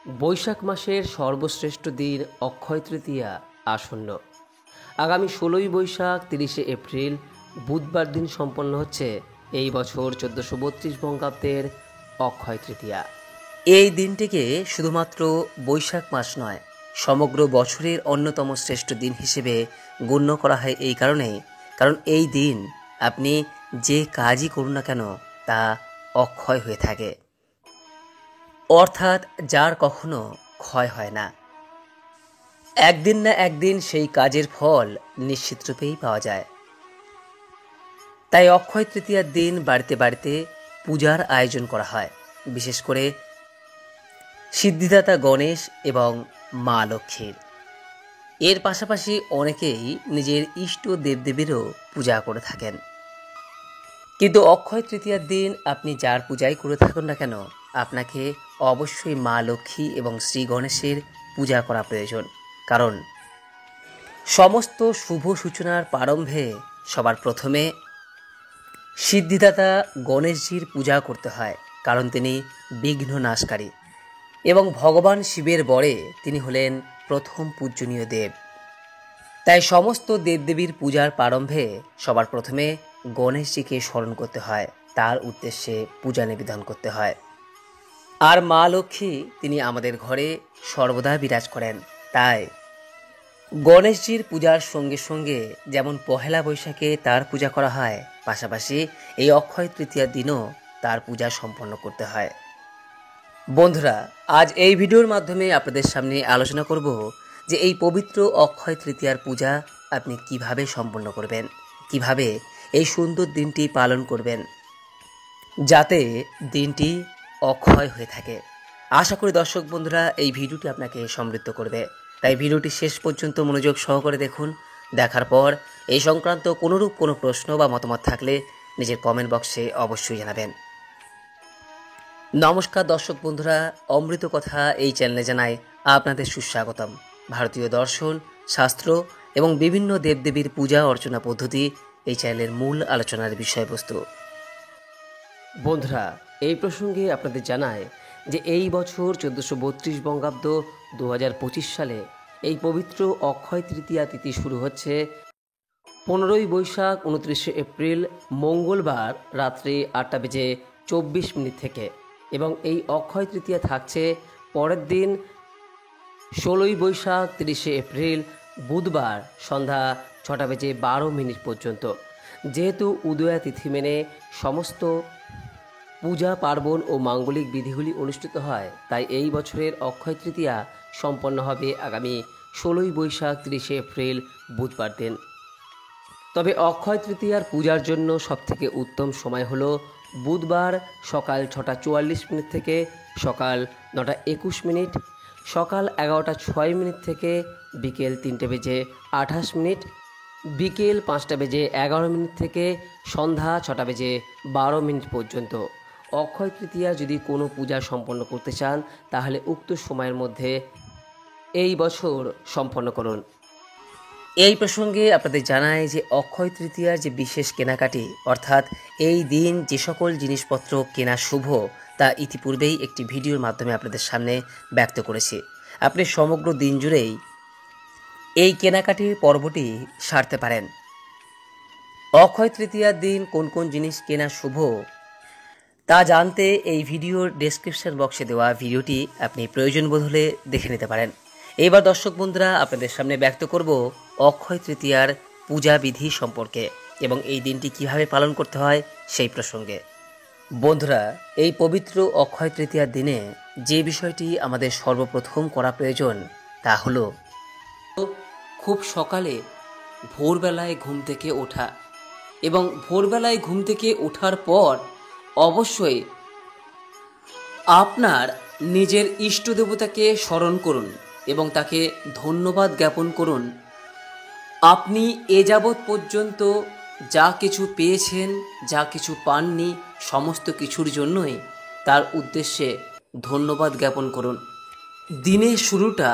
বৈশাখ মাসের সর্বশ্রেষ্ঠ দিন অক্ষয় তৃতীয়া আসন্ন। আগামী ১৬ই বৈশাখ ৩০শে এপ্রিল বুধবার দিন সম্পন্ন হচ্ছে এই বছর ১৪৩২ বঙ্গাব্দের অক্ষয় তৃতীয়া। এই দিনটিকে শুধুমাত্র বৈশাখ মাস নয়, সমগ্র বছরের অন্যতম শ্রেষ্ঠ দিন হিসেবে গণ্য করা হয় এই কারণে, কারণ এই দিন আপনি যে কাজই করুন না কেন তা অক্ষয় হয়ে থাকে, অর্থাৎ যার কখনো ক্ষয় হয় না। একদিন না একদিন সেই কাজের ফল নিশ্চিত রূপেই পাওয়া যায়। তাই অক্ষয় তৃতীয়ার দিন বাড়িতে বাড়িতে পূজার আয়োজন করা হয়, বিশেষ করে সিদ্ধিদাতা গণেশ এবং মা লক্ষ্মীর। এর পাশাপাশি অনেকেই নিজের ইষ্ট দেবদেবীরও পূজা করে থাকেন। কিন্তু অক্ষয় তৃতীয়ার দিন আপনি যার পূজাই করে থাকুন না কেন, আপনাকে অবশ্যই মা লক্ষ্মী এবং শ্রী গণেশের পূজা করা প্রয়োজন। কারণ সমস্ত শুভ সূচনার প্রারম্ভে সবার প্রথমে সিদ্ধিদাতা গণেশজির পূজা করতে হয়, কারণ তিনি বিঘ্ন নাশকারী এবং ভগবান শিবের বরে তিনি হলেন প্রথম পূজনীয় দেব। তাই সমস্ত দেবদেবীর পূজার প্রারম্ভে সবার প্রথমে গণেশজিকে স্মরণ করতে হয়, তার উদ্দেশ্যে পূজা নিবেদন করতে হয়। আর মা লক্ষ্মী তিনি আমাদের ঘরে সর্বদা বিরাজ করেন। তাই গণেশজির পূজার সঙ্গে সঙ্গে যেমন পহেলা বৈশাখে তার পূজা করা হয়, পাশাপাশি এই অক্ষয় তৃতীয়ার দিনও তার পূজা সম্পন্ন করতে হয়। বন্ধুরা, আজ এই ভিডিওর মাধ্যমে আপনাদের সামনে আলোচনা করব যে এই পবিত্র অক্ষয় তৃতীয়ার পূজা আপনি কিভাবে সম্পন্ন করবেন, কিভাবে এই সুন্দর দিনটি পালন করবেন যাতে দিনটি অক্ষয় হয়ে থাকে। আশা করি দর্শক বন্ধুরা এই ভিডিওটি আপনাকে সমৃদ্ধ করবে। তাই ভিডিওটি শেষ পর্যন্ত মনোযোগ সহকারে দেখুন। দেখার পর এই সংক্রান্ত কোনোরূপ কোনো প্রশ্ন বা মতামত থাকলে নিজের কমেন্ট বক্সে অবশ্যই জানাবেন। নমস্কার দর্শক বন্ধুরা, অমৃত কথা এই চ্যানেলে জানাই আপনাদের সুস্বাগতম। ভারতীয় দর্শন, শাস্ত্র এবং বিভিন্ন দেবদেবীর পূজা অর্চনা পদ্ধতি এই চ্যানেলের মূল আলোচনার বিষয়বস্তু। বন্ধুরা, এই প্রসঙ্গে আপনাদের জানায় যে এই বছর ১৪৩২ বঙ্গাব্দ ২০২৫ সালে এই পবিত্র অক্ষয় তৃতীয়া তিথি শুরু হচ্ছে ১৫ই বৈশাখ ২৯শে এপ্রিল মঙ্গলবার রাত্রি ৮টা বেজে ২৪ মিনিট থেকে, এবং এই অক্ষয় তৃতীয়া থাকছে পরের দিন ১৬ই বৈশাখ ৩০শে এপ্রিল বুধবার সন্ধ্যা ৬টা বেজে ১২ মিনিট পর্যন্ত। যেহেতু উদয়া তিথি মেনে সমস্ত পূজা পার্বণ ও মাঙ্গলিক বিধিগুলি অনুষ্ঠিত হয়, তাই এই বছরের অক্ষয় তৃতীয়া সম্পন্ন হবে আগামী ১৬ই বৈশাখ ৩০শে এপ্রিল বুধবার দিন। তবে অক্ষয় তৃতীয়ার পূজার জন্য সবথেকে উত্তম সময় হলো বুধবার সকাল ৬টা ৪৪ মিনিট থেকে সকাল ৯টা ২১ মিনিট, সকাল ১১টা ৬ মিনিট থেকে বিকেল ৩টে বেজে ২৮ মিনিট, বিকেল ৫টা বেজে ১১ মিনিট থেকে সন্ধ্যা ৬টা বেজে ১২ মিনিট পর্যন্ত। অক্ষয় তৃতীয়া যদি কোনো পূজা সম্পন্ন করতে চান তাহলে উক্ত সময়ের মধ্যে এই বছর সম্পন্ন করুন। এই প্রসঙ্গে আপনাদের জানাই যে অক্ষয় তৃতীয়ার যে বিশেষ কেনাকাটি, অর্থাৎ এই দিন যে সকল জিনিসপত্র কেনা শুভ, তা ইতিপূর্বেই একটি ভিডিওর মাধ্যমে আপনাদের সামনে ব্যক্ত করেছি। আপনি সমগ্র দিন জুড়েই এই কেনাকাটির পর্বটি সারতে পারেন। অক্ষয় তৃতীয়ার দিন কোন কোন জিনিস কেনা শুভ তা জানতে এই ভিডিওর ডেসক্রিপশন বক্সে দেওয়া ভিডিওটি আপনি প্রয়োজন বোধ হলে দেখে নিতে পারেন। এবার দর্শক বন্ধুরা আপনাদের সামনে ব্যক্ত করব অক্ষয় তৃতীয়ার পূজা বিধি সম্পর্কে এবং এই দিনটি কিভাবে পালন করতে হয় সেই প্রসঙ্গে। বন্ধুরা, এই পবিত্র অক্ষয় তৃতীয়ার দিনে যে বিষয়টি আমাদের সর্বপ্রথম করা প্রয়োজন তা হলো খুব সকালে ভোরবেলায় ঘুম থেকে ওঠা, এবং ভোরবেলায় ঘুম থেকে ওঠার পর অবশ্যই আপনার নিজের ইষ্ট দেবতাকে স্মরণ করুন এবং তাকে ধন্যবাদ জ্ঞাপন করুন। আপনি এ যাবৎ পর্যন্ত যা কিছু পেয়েছেন, যা কিছু পাননি, সমস্ত কিছুর জন্যই তার উদ্দেশ্যে ধন্যবাদ জ্ঞাপন করুন। দিনের শুরুটা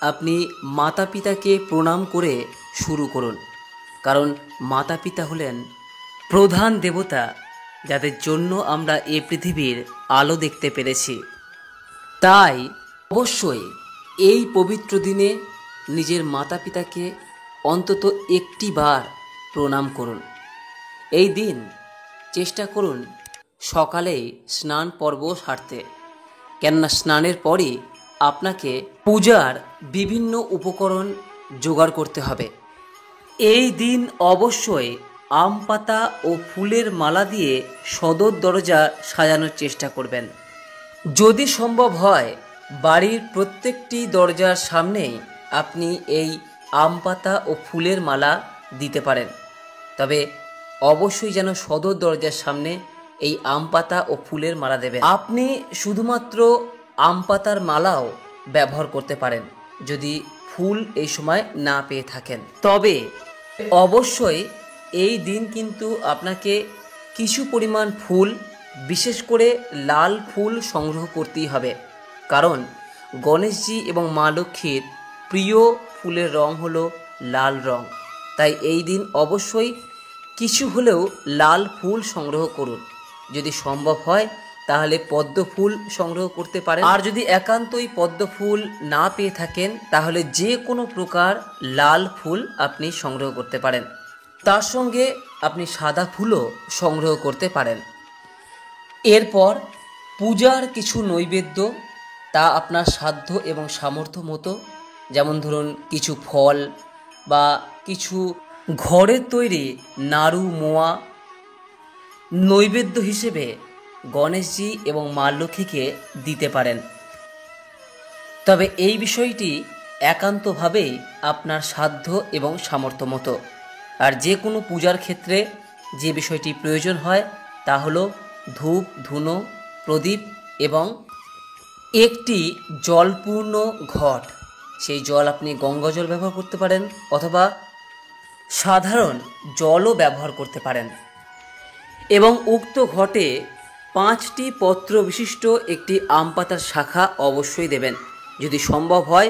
আপনি মাতা পিতাকে প্রণাম করে শুরু করুন, কারণ মাতা পিতা হলেন প্রধান দেবতা, যাদের জন্য আমরা এ পৃথিবীর আলো দেখতে পেরেছি। তাই অবশ্যই এই পবিত্র দিনে নিজের মাতা পিতাকে অন্তত একটি বার প্রণাম করুন। এই দিন চেষ্টা করুন সকালেই স্নান পর্ব সারতে, কেননা স্নানের পরই আপনাকে পূজার বিভিন্ন উপকরণ জোগাড় করতে হবে। এই দিন অবশ্যই আম পাতা ও ফুলের মালা দিয়ে সদর দরজা সাজানোর চেষ্টা করবেন। যদি সম্ভব হয় বাড়ির প্রত্যেকটি দরজার সামনেই আপনি এই আম পাতা ও ফুলের মালা দিতে পারেন, তবে অবশ্যই যেন সদর দরজার সামনে এই আম পাতা ও ফুলের মালা দেবেন। আপনি শুধুমাত্র আম পাতার মালাও ব্যবহার করতে পারেন যদি ফুল এই সময় না পেয়ে থাকেন। তবে অবশ্যই এই দিন কিন্তু আপনাকে কিছু পরিমাণ ফুল, বিশেষ করে লাল ফুল সংগ্রহ করতেই হবে, কারণ গণেশজি এবং মা লক্ষ্মীর প্রিয় ফুলের রং হলো লাল রং। তাই এই দিন অবশ্যই কিছু হলেও লাল ফুল সংগ্রহ করুন। যদি সম্ভব হয় তাহলে পদ্ম ফুল সংগ্রহ করতে পারেন, আর যদি একান্তই পদ্ম ফুল না পেয়ে থাকেন তাহলে যে কোনো প্রকার লাল ফুল আপনি সংগ্রহ করতে পারেন। তার সঙ্গে আপনি সাদা ফুলও সংগ্রহ করতে পারেন। এরপর পূজার কিছু নৈবেদ্য, তা আপনার সাধ্য এবং সামর্থ্য মতো, যেমন ধরুন কিছু ফল বা কিছু ঘরের তৈরি নাড়ু মোয়া নৈবেদ্য হিসেবে গণেশজি এবং মা লক্ষ্মীকে দিতে পারেন। তবে এই বিষয়টি একান্তভাবেই আপনার সাধ্য এবং সামর্থ্য মতো। আর যে কোনো পূজার ক্ষেত্রে যে বিষয়টি প্রয়োজন হয় তা হলো ধূপ, ধুনো, প্রদীপ এবং একটি জলপূর্ণ ঘট। সেই জল আপনি গঙ্গা জল ব্যবহার করতে পারেন অথবা সাধারণ জলও ব্যবহার করতে পারেন, এবং উক্ত ঘটে 5টি পত্র বিশিষ্ট একটি আম পাতার শাখা অবশ্যই দেবেন। যদি সম্ভব হয়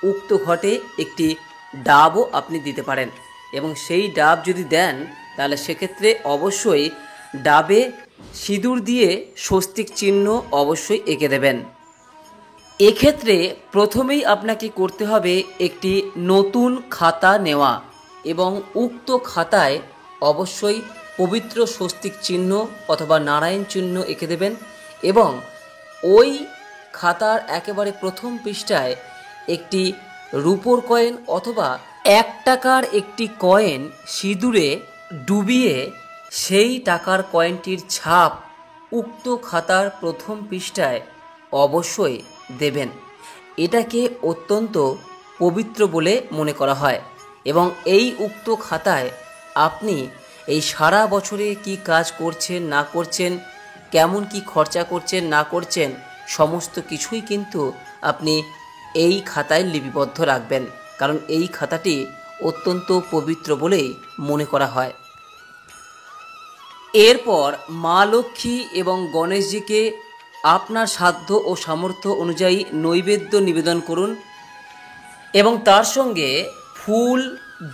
উক্ত ঘটে একটি ডাবও আপনি দিতে পারেন, এবং সেই ডাব যদি দেন তাহলে সেক্ষেত্রে অবশ্যই ডাবে সিঁদুর দিয়ে স্বস্তিক চিহ্ন অবশ্যই এঁকে দেবেন। এক্ষেত্রে প্রথমেই আপনাকে করতে হবে একটি নতুন খাতা নেওয়া, এবং উক্ত খাতায় অবশ্যই পবিত্র স্বস্তিক চিহ্ন অথবা নারায়ণ চিহ্ন এঁকে দেবেন, এবং ওই খাতার একেবারে প্রথম পৃষ্ঠায় একটি রূপোর কয়েন অথবা 1 টাকার একটি কয়েন সিঁদুরে ডুবিয়ে সেই টাকার কয়েনটির ছাপ উক্ত খাতার প্রথম পৃষ্ঠায় অবশ্যই দেবেন। এটাকে অত্যন্ত পবিত্র বলে মনে করা হয়, এবং এই উক্ত খাতায় আপনি এই সারা বছরে কি কাজ করছেন না করছেন, কেমন কি খরচা করছেন না করছেন, সমস্ত কিছুই কিন্তু আপনি এই খাতায় লিপিবদ্ধ রাখবেন, কারণ এই খাতাটি অত্যন্ত পবিত্র বলেই মনে করা হয়। এরপর মা লক্ষ্মী এবং গণেশজিকে আপনার সাধ্য ও সামর্থ্য অনুযায়ী নৈবেদ্য নিবেদন করুন, এবং তার সঙ্গে ফুল,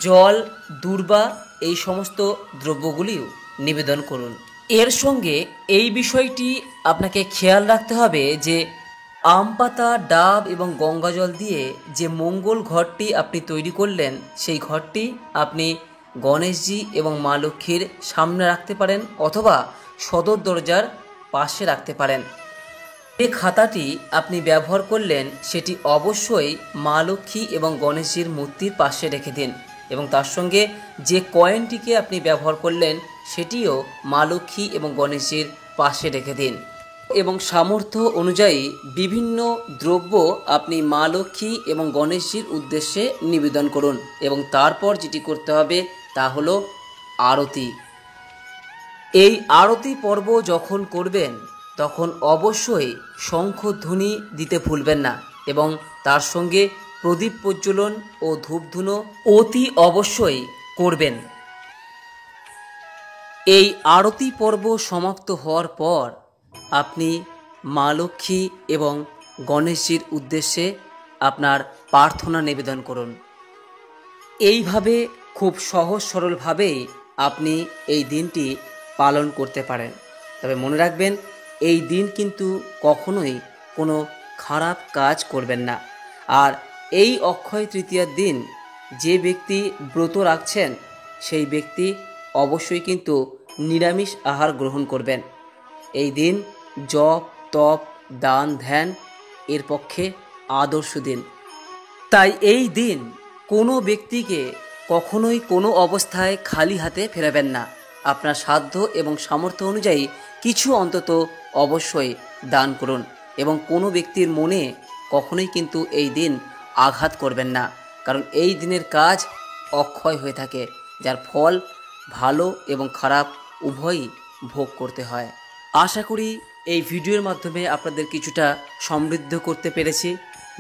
জল, দূর্বা এই সমস্ত দ্রব্যগুলিও নিবেদন করুন। এর সঙ্গে এই বিষয়টি আপনাকে খেয়াল রাখতে হবে যে আম পাতা, ডাব এবং গঙ্গা জল দিয়ে যে মঙ্গল ঘরটি আপনি তৈরি করলেন, সেই ঘরটি আপনি গণেশজি এবং মা লক্ষ্মীর সামনে রাখতে পারেন অথবা সদর দরজার পাশে রাখতে পারেন। যে খাতাটি আপনি ব্যবহার করলেন সেটি অবশ্যই মা লক্ষ্মী এবং গণেশজির মূর্তির পাশে রেখে দিন, এবং তার সঙ্গে যে কয়েনটিকে আপনি ব্যবহার করলেন সেটিও মা লক্ষ্মী এবং গণেশজির পাশে রেখে দিন, এবং সামর্থ্য অনুযায়ী বিভিন্ন দ্রব্য আপনি মা লক্ষ্মী এবং গণেশজির উদ্দেশ্যে নিবেদন করুন। এবং তারপর যেটি করতে হবে তা হলো আরতি। এই আরতি পর্ব যখন করবেন তখন অবশ্যই শঙ্খধ্বনি দিতে ভুলবেন না, এবং তার সঙ্গে প্রদীপ প্রজ্বলন ও ধূপধুনো অতি অবশ্যই করবেন। এই আরতি পর্ব সমাপ্ত হওয়ার পর আপনি মা লক্ষ্মী এবং গণেশজির উদ্দেশ্যে আপনার প্রার্থনা নিবেদন করুন। এইভাবে খুব সহজ সরলভাবেই আপনি এই দিনটি পালন করতে পারেন। তবে মনে রাখবেন, এই দিন কিন্তু কখনোই কোনো খারাপ কাজ করবেন না। আর এই অক্ষয় তৃতীয়ার দিন যে ব্যক্তি ব্রত রাখছেন সেই ব্যক্তি অবশ্যই কিন্তু নিরামিষ আহার গ্রহণ করবেন। এই দিন জপ, তপ, দান, ধ্যান এর পক্ষে আদর্শ দিন। তাই এই দিন কোনো ব্যক্তিকে কখনোই কোনো অবস্থায় খালি হাতে ফেরাবেন না। আপনার সাধ্য এবং সামর্থ্য অনুযায়ী কিছু অন্তত অবশ্যই দান করুন এবং কোনো ব্যক্তির মনে কখনোই কিন্তু এই দিন আঘাত করবেন না, কারণ এই দিনের কাজ অক্ষয় হয়ে থাকে, যার ফল ভালো এবং খারাপ উভয়ই ভোগ করতে হয়। আশা করি এই ভিডিওর মাধ্যমে আপনাদের কিছুটা সমৃদ্ধ করতে পেরেছি।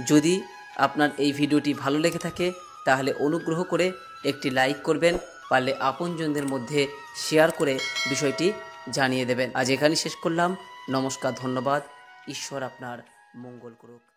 যদি আপনার এই ভিডিওটি ভালো লেগে থাকে তাহলে অনুগ্রহ করে একটি লাইক করবেন, পারলে আপনজনদের মধ্যে শেয়ার করে বিষয়টি জানিয়ে দেবেন। আজ এখানেই শেষ করলাম। নমস্কার, ধন্যবাদ। ঈশ্বর আপনার মঙ্গল করুক।